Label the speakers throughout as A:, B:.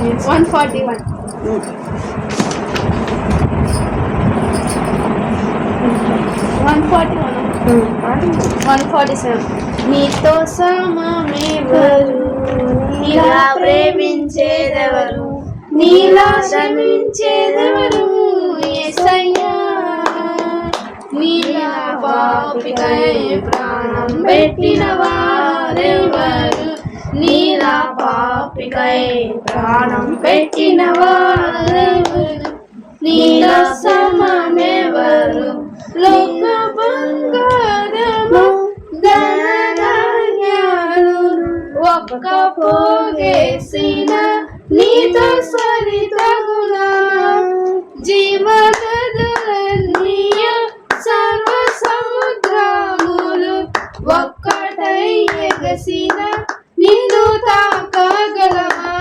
A: 141. 147. నీతో సమమెవరు, నీలా ప్రేమించేదెవరు, నీలా శ్రమించేదెవరు యేసయ్యా. నీలా పాపికై ప్రాణం పెట్టిన వారెవరు, నీలా పాపికై ప్రాణం పెట్టిన వారెవరు, నీలా సమమెవరు, లోక బంగారము ధనధాన్యాలు ఒక్క పోగేసిన నీతో సరితగునా. జీవనదులన్నీయ సర్వ సముద్రములు ఒక్కటై ఎగసిన నిన్ను తాకగలవా.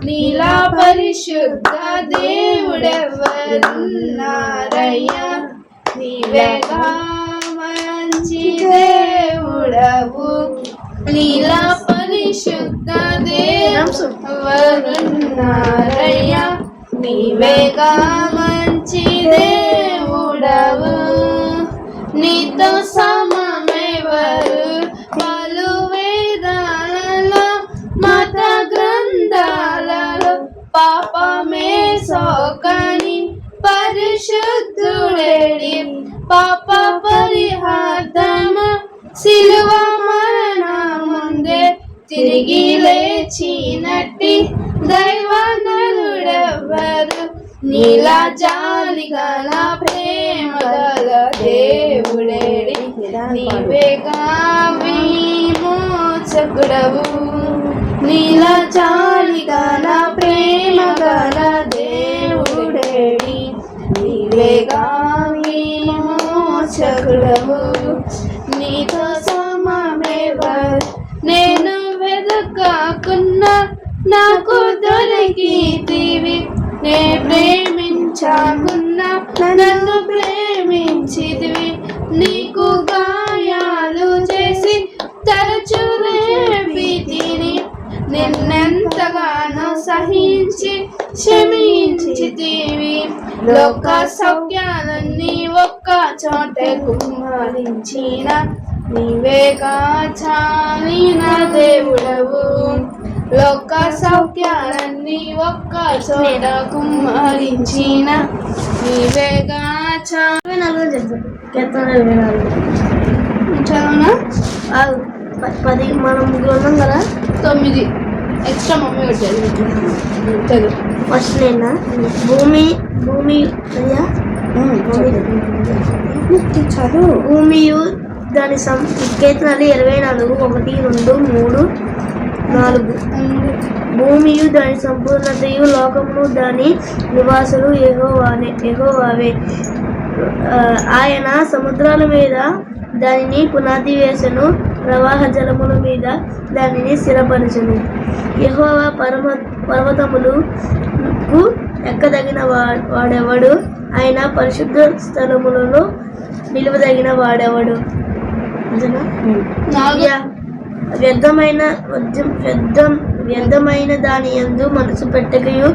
A: నీలా పరిశుద్ధ దేవుడెవరున్నారయ్యా, నీవేగా మంచి దేవుడవు. నీలా పరిశుద్ధ దేవుడెవరున్నారయ్యా, నీవేగా మంచి దేవుడవు. నీతో సమమెవరు, పలు వేదాలలో మత గ్రంథాలలో పాపమే సోకని పరిశుద్ధుడేడి. పాప పరిహార్థమ సిలువ మరణముందే తిరిగి లేచినట్టి దైవనరుడెవ్వరు. నీలా జాలి గల ప్రేమ గల దేవుడేడి. నీవేగా విమోచకుడవు. నీలా జాలి గల ప్రేమ గల దేవుడేడి. నీవేగా విమోచకుడవు. నీతో సమమెవరు, నేను వెదకకున్నా నాకు దొరికితివి. నే ప్రేమించకున్నా నన్ను ప్రేమించితివి. నీకు గాయాలు చేసి తరచు రేపితిని. నిన్నెంతగానో సహించి క్షమించితివి. లోక సౌఖ్యాలన్నీ ఒక్క చోటే కుమ్మరించిన నీవేగా చాలిన దేవుడవు. లోక సౌఖ్యాలన్నీ ఒక్క చోట కుమ్మరించిన నీవేగా చదువునా
B: 10 మనం ముగ్గురు ఉన్నాం కదా.
A: 9 ఎక్స్ట్రా మమ్మీ పెట్టారు చదువు.
B: ఫస్ట్ నేనా భూమి
A: చదువు.
B: భూమియు దాని కీర్తనలు 24 1, 2, 3, 4. భూమియు దాని సంపూర్ణతయు లోకమును దాని నివాసులు యెహోవావే. ఆయన సముద్రాల మీద దానిని పునాది వేసెను, ప్రవాహ జలముల మీద దానిని స్థిరపరచును. యెహోవా పర్వతములకు ఎక్కదగిన వాడెవడు, ఆయన పరిశుద్ధ స్థలములలో నిలువదగిన వాడెవడు. వ్యర్థమైన దాని యందు మనసు పెట్టకయు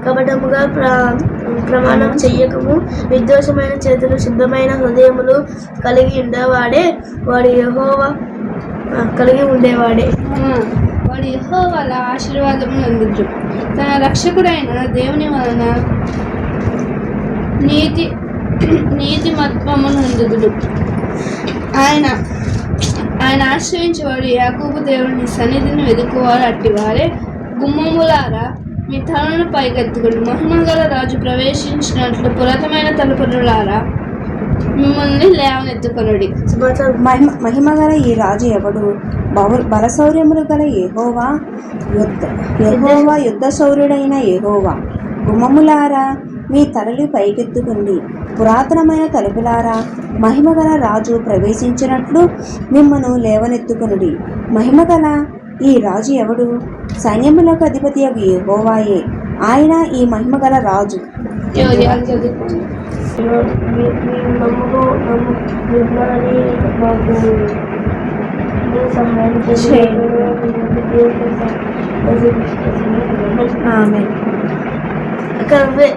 B: కపటముగా ప్రమాణం చెయ్యకము. నిర్దోషమైన చేతులు శుద్ధమైన హృదయములు కలిగి ఉండేవాడే వాడు యెహోవా
A: యెహోవాల ఆశీర్వాదము నందుచు తన రక్షకుడైన దేవుని వలన నీతిమత్వము నందుదుడు. ఆయన ఆశ్రయించేవాడు యాకోబు దేవుని సన్నిధిని వెతుకువారు అట్టివారే. గుమ్మములారా మీ తలను పైకెత్తుకుడు. మహిమగల రాజు ప్రవేశించినట్లు పురాతనమైన తలుపులారా మిమ్మల్ని లేవనెత్తుకొనుడి.
C: మహిమగల ఈ రాజు ఎవడు? బలశౌర్యములు గల యెహోవా యుద్ధ శౌర్యుడైన యెహోవా. గుమ్మములారా మీ తలలు పైకెత్తుకుండి. పురాతనమైన తలుపులారా మహిమగల రాజు ప్రవేశించినట్లు మిమ్మను లేవనెత్తుకొనుడి. మహిమగల ఈ రాజు ఎవడు? సైన్యములకు అధిపతి యెహోవాయే. ఆయన ఈ మహిమగల రాజు. ఆమేన్.
B: కవ్వే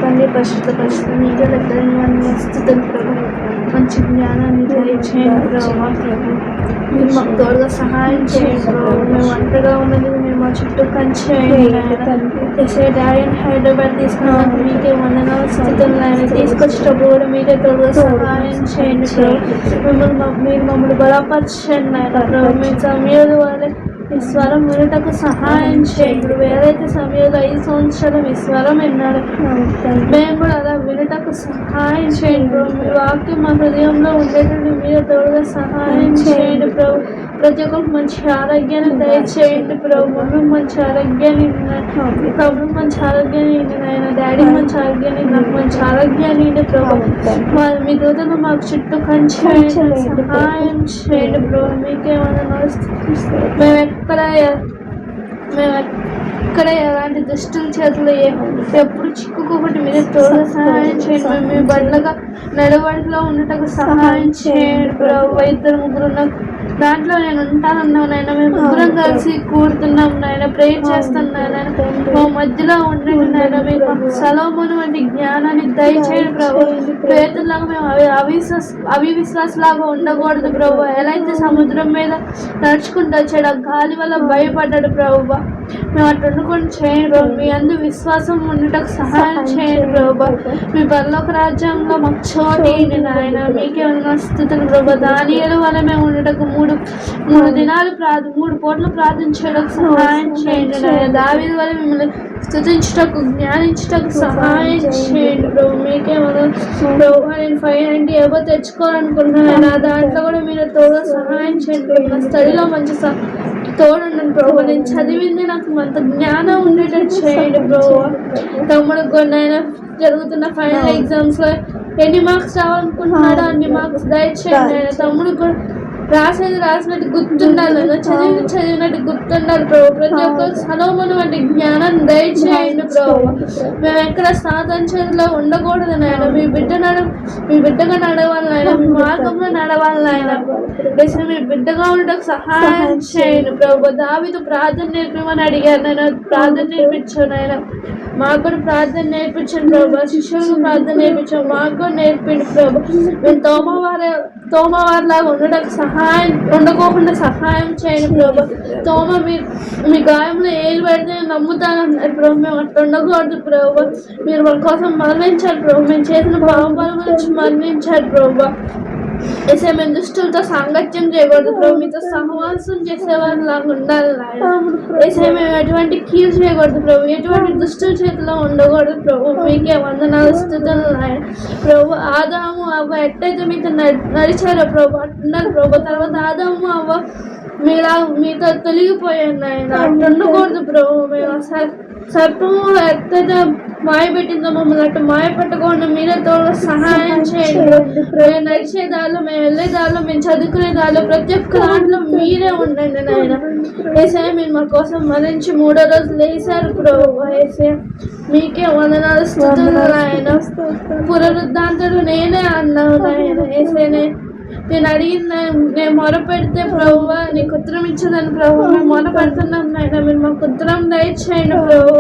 A: తండ్రి పరిశుద్ధ నీకే దగ్గర స్థితులు ప్రభు మంచి జ్ఞానాన్ని దయచేయండి ప్రభు. మీరు మాకు తోడుగా సహాయం చేయండి ప్రభు. మేము ఒంటరిగా ఉన్నది మీరు మా చుట్టూ కంచేయండి. డాడీ హైదరాబాద్ తీసుకున్నాక మీకే వందనాలు స్థితులు ఆయన తీసుకొచ్చేటప్పుడు కూడా మీరే తోడుగా సహాయం చేయండి ప్రభు. మీరు మమ్మల్ని బలపరచండి ఆయన ప్రభు. మీ సమయాలు వాళ్ళే ఈ స్వరం వినటకు సహాయం చేయండి. ఏదైతే సమయంలో 5 సంవత్సరాలు మీ స్వరం విన్నాడు మేము కూడా అలా వినటకు సహాయం చేయండి ప్రభు. మీ వాక్యం మా హృదయంలో ఉండేటట్టు మీరు తోడుగా సహాయం చేయండి ప్రభు. ప్రతి ఒక్కరికి మంచి ఆరోగ్యాన్ని దయచేయండి ప్రభు. మమ్మీ మంచి ఆరోగ్యాన్ని ప్రభు, మంచి ఆరోగ్యాన్ని ఆయన డాడీ మంచి ఆరోగ్యాన్ని, నాకు మంచి ఆరోగ్యాన్ని ప్రభు. మీ దూతలు మాకు చుట్టూ కంచేయండి, సహాయం చేయండి ప్రభు. మీకేమన్నా మేము ఎక్కడ ఎలాంటి దుష్టుల చేతులు ఎప్పుడు చిక్కుకోకుండా మీరు తోడుగా సహాయం చేయండి. మీ బండ్లుగా నడవడిలో ఉండటకు సహాయం చేయండి ప్రభు. 2-3 ఉన్న దాంట్లో నేను ఉంటానన్నాను నాయన. మేము ముగ్గురం కలిసి కూడుతున్నాం నాయన, ప్రేయర్ చేస్తున్నాను నాయన. మా మధ్యలో ఉండండి నాయన. మీకు సలోమోను వంటి జ్ఞానాన్ని దయచేయండి ప్రభు. ప్రేతులాగా మేము అవిశ్వాసలాగా ఉండకూడదు ప్రభు. ఎలా అయితే సముద్రం మీద నడుచుకుంటూ వచ్చాడు, ఆ గాలి వల్ల భయపడ్డాడు ప్రభు. మేము అటు వండుకొని చేయండి ప్రభు. మీ అందు విశ్వాసం ఉండటకు సహాయం చేయండి ప్రభు. మీ పరలోక రాజ్యంలో మాకు చోటు ఇవ్వండి నాయన. మీకేమన్నా స్థుతులు ప్రభు. దానియేలు వల్ల మేము ఉండటకు మూడు దినాలు 3 పూటలు ప్రార్థించడానికి సహాయం చేయండి నాయన. దావీదు వల్ల మిమ్మల్ని స్తుతించుటకు జ్ఞానించుటకు సహాయం చేయండి ప్రభు. మీకేమన్నా ప్రభు. నేను 590 ఏవో తెచ్చుకోవాలనుకుంటున్నాను, దాంట్లో కూడా మీరు తోడుగా సహాయం చేయండి ప్రభు. నా స్టడీలో మంచి తోడుండండి ప్రభు. నేను చదివింది నాకు అంత జ్ఞానం ఉండేటట్టు చేయండి ప్రభు. తమ్ముడు కొన్నైనా జరుగుతున్న ఫైనల్ ఎగ్జామ్స్లో ఎన్ని మార్క్స్ రావాలనుకుంటున్నాడో అన్ని మార్క్స్ దయచేయండి. తమ్ముడు కూడా రాసినట్టు గుర్తుండాలి, చదివినట్టు గుర్తుండాలి ప్రభు. ప్రతి ఒక్కరు సలోమోను వంటి జ్ఞానాన్ని దయచేయండి ప్రభు. మేము ఎక్కడ సాధన చేతిలో ఉండకూడదు నాయన. మీ బిడ్డగా నడవాలి నాయన. మీ మార్గంలో నడవాలి నాయన. మీ బిడ్డగా ఉండటకు సహాయం చేయండి ప్రభు. దావీదు ప్రార్థన నేర్పమని అడిగారు నాయన, ప్రార్థన నేర్పించాను నాయన. మాకు కూడా ప్రార్థన నేర్పించండి ప్రభు. శిష్యులకు ప్రార్థన నేర్పించాం, మాకు కూడా నేర్పిండి ప్రభు. మేము తోమవారిలాగా ఉండకోకుండా సహాయం చేయండి ప్రభు. మీ గాయంలో ఏలు పెడితే నమ్ముతానన్నారు ప్రభు. మేము అట్లా ఉండకూడదు ప్రభు. మీరు మన కోసం మరణించారు ప్రభు. మేము చేసిన పాపాల గురించి మరణించారు ప్రభు. ఏసే మేము దుష్టులతో సాంగత్యం చేయకూడదు ప్రభు. మీతో సహవాసం చేసేవారు లాగా ఉండాలి నాయన. ఏసే మేము ఎటువంటి కీలు చేయకూడదు ప్రభు. ఎటువంటి దుష్టుల చేతిలో ఉండకూడదు ప్రభు. మీకే వందనాలు స్థుతులు నాయన ప్రభు. ఆదాము అవ్వ ఎట్టయితే మీతో నడిచారో ప్రభు అట్టున్నారు ప్రభు. తర్వాత ఆదాము అవ్వ మీతో తొలగిపోయాను నాయన. అట్లా ఉండకూడదు ప్రభు. మేము సర్పము ఎట్టయితే మాయ పెట్టిందో మమ్మల్ని అట్టు మాయ పెట్టకుండా మీరే తోడు సహాయం చేయండి. మేము నడిచే దారిలో, మేము వెళ్ళే దారిలో, మేము చదువుకునే దారిలో ప్రతి ఒక్క దాంట్లో మీరే ఉండండి నాయన. ఏసయ్య మీరు మా కోసం మరణించి 3వ రోజు లేసారు ప్రభు. ఏసయ్య మీకే వందనాలు స్తుతులు నాయన. పునరుద్ధాంతుడు నేనే అన్నావు నాయన. ఏసయ్య నేను అడిగింది, నేను మొరపెడితే ప్రభు నీకు ఉత్తరం ఇచ్చేదాన్ని ప్రభు. మేము మొర పెడుతున్నాం నాయన. మీరు మాకు ఉత్తరం దయచేయండి ప్రభు.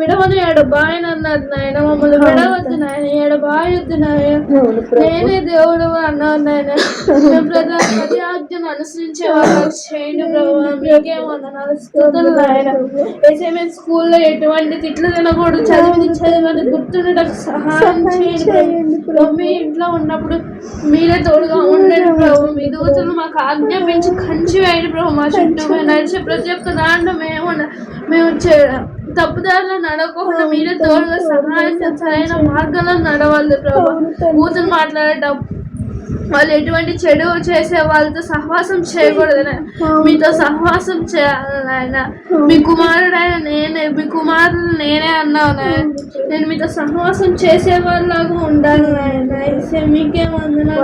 A: విడవను ఎడబాయని అన్నారు నాయన. మమ్మల్ని విడవద్దు నాయన, ఎడబాయొద్దు నాయన. నేనే దేవుడు అన్నారు నాయన. మేము ప్రతి ఆజ్ఞను అనుసరించే వాళ్ళకి చేయండి ప్రభు. మీకే వందనాలు స్తుతులు నాయన. వేసే మేము స్కూల్లో ఎటువంటి తిట్లు తినకూడదు, చదివింది గుర్తుండటకు సహాయం చేయండి ప్రభు. మీ ఇంట్లో ఉన్నప్పుడు మీరే తోడుగా ఉండండి ప్రభు. మీ దూతలు మాకు ఆజ్ఞాపించి కంచి వేయండి ప్రభు. మా చుట్టూ మేము నడిచే ప్రతి ఒక్క దాంట్లో మేము తప్పుదారిలో నడవకుండా మీరే తోడుగా సహాయం సరైన మార్గంలో నడవాలి ప్రభు. కూతురు మాట్లాడేటప్పుడు వాళ్ళు ఎటువంటి చెడు చేసే వాళ్ళతో సహవాసం చేయకూడదు. మీతో సహవాసం చేయాలి నాయన. మీ కుమారుడైన నేనే అన్నావు నాయన. నేను మీతో సహవాసం చేసే వాళ్ళలాగా ఉండాలి నాయన. మీకే వందనాలు.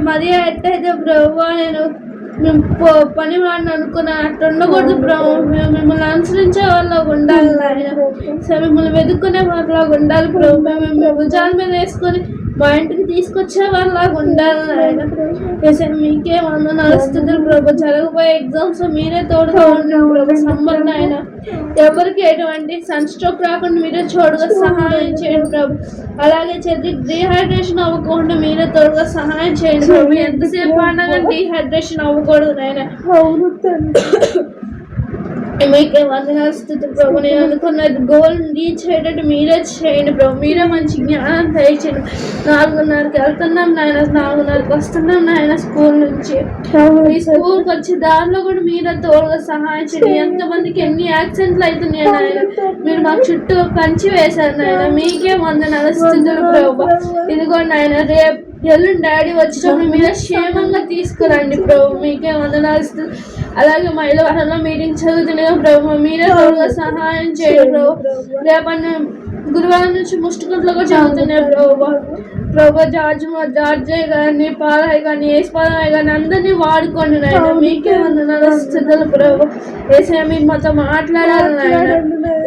A: మరియా ఎట్టయితే ప్రభు నేను పని వాడిని అనుకున్నా అట్లా ఉండకూడదు ప్రభు. మేము మిమ్మల్ని అనుసరించే వాళ్ళలాగా ఉండాలి నాయన. మిమ్మల్ని వెతుక్కునే వాళ్ళలాగా ఉండాలి ప్రభు. మేము భుజాల మీద వేసుకొని మా ఇంటికి తీసుకొచ్చే వాళ్ళలాగా ఉండాలి నాయన. ఏసే మీకే వందనాలు స్తుతులు ప్రభు. జరగబోయే ఎగ్జామ్స్ మీరే తోడుగా ఉండండి ప్రభు. సమ్మర్ నాయన ఎవరికి ఎటువంటి సన్ స్ట్రోక్ రాకుండా మీరే తోడుగా సహాయం చేయండి ప్రభు. అలాగే చెల్లి డిహైడ్రేషన్ అవ్వకుండా మీరే తోడుగా సహాయం చేయండి ప్రభు. ఎంతసేపు ఆడినా కానీ డిహైడ్రేషన్ అవ్వకూడదు నాయన. మీకే వందనాలు స్తుతులు ప్రభు. నేను అనుకున్న గోల్ రీచ్ అయ్యేటట్టు మీరే చేయండి ప్రభు. మీరే మంచి జ్ఞానం దయచేయండి. 4:30కి వెళ్తున్నాం నాయన, 4:30కి వస్తున్నాం నాయన స్కూల్ నుంచి. ఈ స్కూల్కి వచ్చే దారిలో కూడా మీరే తోడుగా సహాయం చేయండి. ఎంతమందికి ఎన్ని యాక్సిడెంట్లు అవుతున్నాయి నాయన. మీరు మా చుట్టూ కంచి వేశారు నాయన. మీకే వందనాలు స్తుతులు ప్రభు. ఇదిగో నాయన రేపు ఎల్లుండి డాడీ వచ్చినప్పుడు మీరే క్షేమంగా తీసుకురండి ప్రభు. మీకే వందనాలు స్తుతులు. అలాగే మహిళా వారంలో మీటింగ్ చదువుతున్నాయి ప్రభు. మీరే తోడుగా సహాయం చేయండి ప్రభు. రేపటి గురువారం నుంచి ముష్టికుంట్లో కూడా చదువుతున్నాయి ప్రభు. జార్జయ్య గారిని, పాలయ్య గారిని, ఏసుపాలయ్య గారిని అందరినీ వాడుకోండి నాయన. మీకే వందనాలు స్తుతులు ప్రభు. ఏసయ్య మీరు మాతో మాట్లాడాలి నాయన.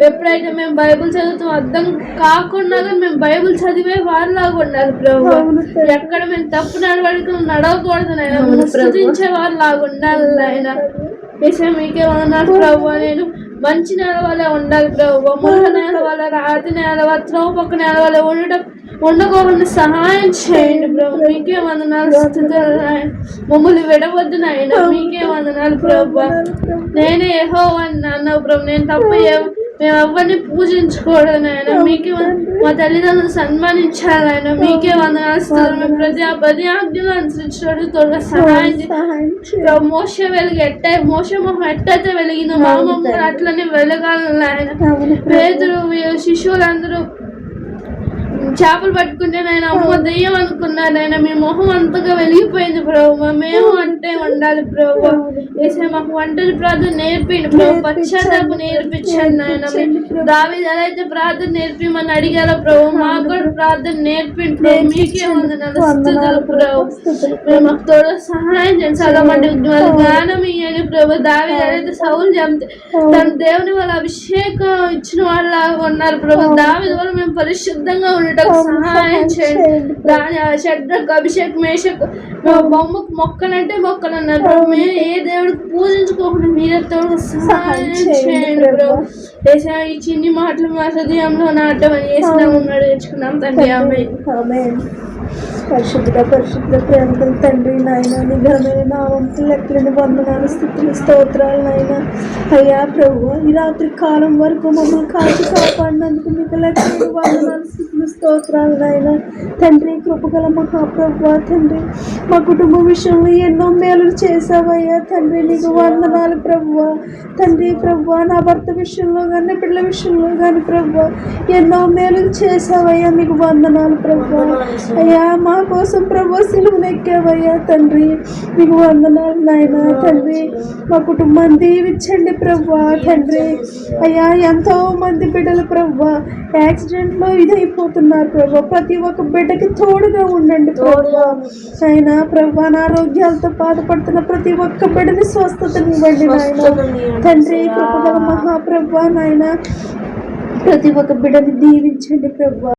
A: ఎప్పుడైతే మేము బైబిల్ చదువుతాం అర్థం కాకుండా మేము బైబిల్ చదివే వారిలాగా ఉండాలి ప్రభు. ఎక్కడ మేము తప్పు నడవడికలు నడవకూడదు నాయన. స్తుతించే వారిలాగా ఉండాలి నాయన. ఏసయ్య మీకే వందనాలు ప్రభు. నేను మంచి నేల వల్ల ఉండాలి ప్రభు. ముళ్ళ నేల వల్ల, రాతి నేల వల్ల, త్రోవ పక్క నేల వల్ల ఉండకోకుండా సహాయం చేయండి ప్రభు. మీకే వందనాలు స్తుతులు నాయన. మమ్మల్ని విడవద్దు నాయన. మీకే వందనాలు ప్రభు. నేనే యెహోవాని అన్నావు ప్రభు. నేను తప్ప మేము ఎవరిని పూజించకూడదు నాయన. మీకే మా తల్లిదండ్రులు సన్మానించాలి ఆయన. మీకే వందనాలు స్తుతులు. మేము ప్రతి ఆజ్ఞలు అనుసరించినట్టు త్వరగా సహాయం ప్రభు. మోసే వెలుగు మోసే మొహం ఎట్టయితే వెలిగిందో మా మమ్మల్ని అట్లనే వెలగాలని ఆయన. పేదలు శిశువులందరూ చేపలు పట్టుకుంటే నేను అమ్మ దెయ్యం అనుకున్నాను నాయన. మీ మొహం అంతగా వెలిగిపోయింది ప్రభు. మేము అంటే ఉండాలి ప్రభు. ఏసే మాకు ఒంటరి ప్రార్థన నేర్పిండి ప్రభు. పశ్చాత్తాపం నేర్పించండి నాయన. దావీదు ఎలా అయితే ప్రార్థన నేర్పిమని అడిగారో ప్రభు, మాకు కూడా ప్రార్థన నేర్పిండి ప్రభు. మీకే వందనాలు స్తుతులు ప్రభు. మేము మాకు తోడు సహాయం చేయండి. సగమంటే జ్ఞానం ఇయ్యండి ప్రభు. దావీదు ఎలా అయితే సౌలు చంపితే తన దేవుని వాళ్ళ అభిషేకం ఇచ్చిన వాళ్ళ ఉన్నారు ప్రభు. దావీదు వల్ల మేము పరిశుద్ధంగా ఉండటం సహాయం చేయండి. దాని షడ్రకు అభిషేక్ మేషక్ బొమ్మకు మొక్కలంటే మొక్కలు అన్నారు ప్రభు. మేము ఏ దేవుడికి పూజించుకోకుండా మీరే తోడు సహాయం చేయండి ప్రభు. ఈ చిన్ని మాటలు మా హృదయంలో నాటమని వేసినాము నేర్చుకున్నాం తండ్రి. ఆమేన్.
B: పరిశుద్ధ ప్రేమగల తండ్రి నాయన, నిఘమైన నామంతో లెక్కలేని వందనాలు స్తుతులు స్తోత్రాలు నాయన. అయ్యా ప్రభు, ఈ రాత్రి కాలం వరకు మమ్మల్ని కాచి కాపాడినందుకు మీకు లెక్కలేని వందనాలు స్తుతులు స్తోత్రాలు నాయన. తండ్రి కృపగల మహాప్రభు తండ్రి, మా కుటుంబ విషయంలో ఎన్నో మేలు చేసావయ్యా తండ్రి. నీకు వందనాలు ప్రభు. తండ్రి ప్రభు, నా భర్త విషయంలో కానీ పిల్లల విషయంలో కానీ ప్రభు ఎన్నో మేలు చేసావయ్యా. మీకు వందనాలు ప్రభు. అయ్యా మా కోసం ప్రభు సిలువను ఎక్కావయ్యా తండ్రి. మీకు వందనాలు నాయన. తండ్రి మా కుటుంబాన్ని దీవించండి ప్రభు తండ్రి. అయ్యా ఎంతో మంది బిడ్డలు ప్రభు యాక్సిడెంట్లో ఇదైపోతున్నారు ప్రభు. ప్రతి ఒక్క బిడ్డకి తోడుగా ఉండండి ప్రభు. అయినా ప్రభు అనారోగ్యాలతో బాధపడుతున్న ప్రతి ఒక్క బిడ్డని స్వస్థతనివ్వండి నాయన. తండ్రి కృపగల మహాప్రభు నాయన, ప్రతి ఒక్క బిడ్డని దీవించండి ప్రభు.